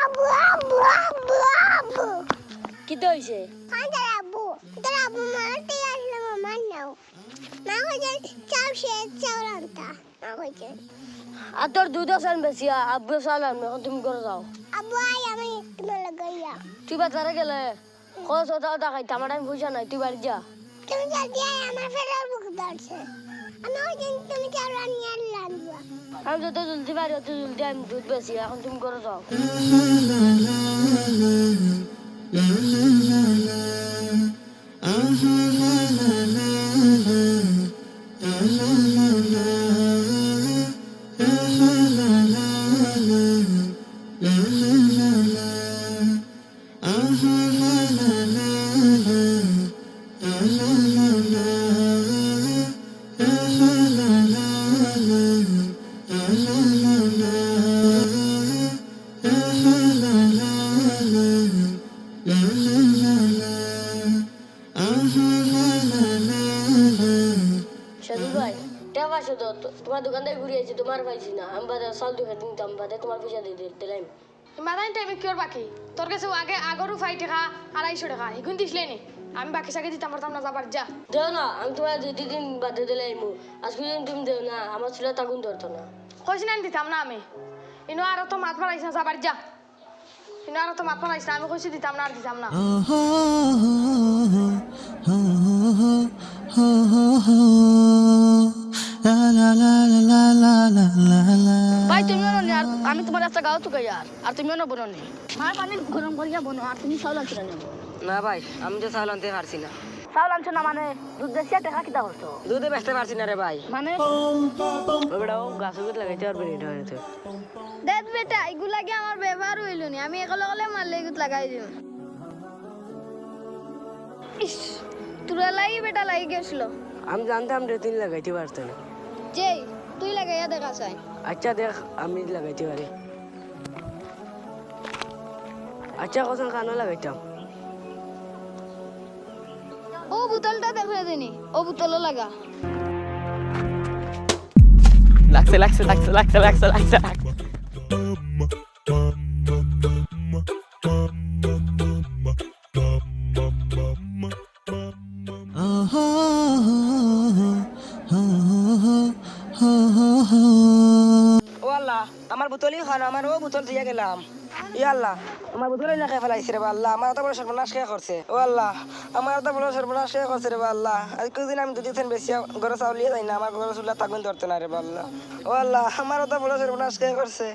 আবু আবু আবু আবু কি তো হইছে আবু মারতে আসলে মার নাও না হইছে চাও সে চাওরান্তা না হইছে আর তোর দুধ আসান বেশি আব্বু সালাম এখন তুমি করে যাও আবু আই আমি তোমার লাগাইয়া তুই বাজারে গেলে কত টাকা খাইতে আমার টাইম পয়সা নাই তুই বাড়ি যা তুমি জলদি আয় আমার ফেরার বুক ধরছে আমি ওই দিন তুমি চাওরান নিয়ে আনবা আমি যত জলদি বাড়ি অত জলদি আমি দুধ বেশি এখন তুমি করে যাও সাধু ভাই টাকা পয়সা তো তোমার দোকান থেকে ঘুরে আইছি তোমার পাইছি না আমি বাজার চাল দোকান দিতাম বাদে তোমার পয়সা দিয়ে দিলাম মাদাইন টাইমে কি ওর বাকি তোর কাছে আগে আগরও 5 টাকা 250 টাকা এখন দিসলে নি আমি বাকি সাকে দিতাম পারতাম না যাবার যা দেও না আমি তোমার দুই দিন বাদে দিলাম আজকে দিন তুমি দেও না আমার ছিল তাগুন ধরতো না কইছ না দিতাম না আমি ইনো আর তো মাত মারাইছ না যাবার যা ইনো আর তো মাত মারাইছ না আমি কইছি দিতাম না আর দিতাম না ভাই তুমিও নি আর আমি তোমার রাস্তা গাও তো আর তুমিও না বনো নি মার পানি গরম করিয়া বনো আর তুমি চাউল আনছো না না ভাই আমি তো চাউল আনতে পারছি না চাউল আনছো না মানে দুধ বেশি টাকা কিতা করছো দুধে বেচতে পারছি না রে ভাই মানে ওই বেটাও গাছ উগত লাগাইতে পারবে না এটা দেখ বেটা এগুলা কি আমার ব্যবহার হইল নি আমি একলে একলে মারলে এগুত লাগাই দিও ইস তুরা লাগি বেটা লাগি গেছিল আমি জানতাম রে তুই লাগাইতে পারতো না যেই তুই লাগাইয়া দেখা চাই আচ্ছা দেখ আমি লাগাইতে পারি আচ্ছা কখন কানো লাগাইতাম ও বোতলটা দেখে দিনি ও বোতলও লাগা লাগছে লাগছে লাগছে লাগছে লাগছে লাগছে ও আল্লাহ আমার বোতলই খান আমার ও বোতল দিয়ে গেলাম ই আল্লাহ আমার বোতলই না খেয়ে ফেলাইছে রে আল্লাহ আমার এত বড় সর্বনাশ খেয়ে করছে ও আল্লাহ আমার এত বড় সর্বনাশ খেয়ে করছে রে আল্লাহ আজ কদিন আমি দুদিন বেশি ঘরে চাউলিয়ে যাই না আমার ঘরে চুলা তাগুন ধরতে না রে আল্লাহ ও আল্লাহ আমার এত বড় সর্বনাশ খেয়ে করছে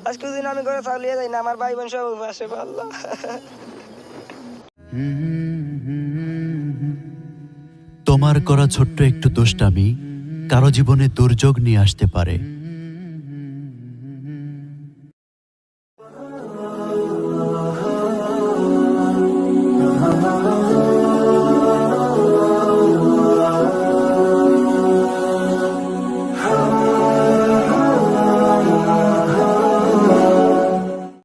আজ কদিন আমি ঘরে চাউলিয়ে যাই না আমার ভাই বোন সব উপাসে আল্লাহ তোমার করা ছোট্ট একটু দুষ্টামি কারো জীবনে দুর্যোগ নিয়ে আসতে পারে।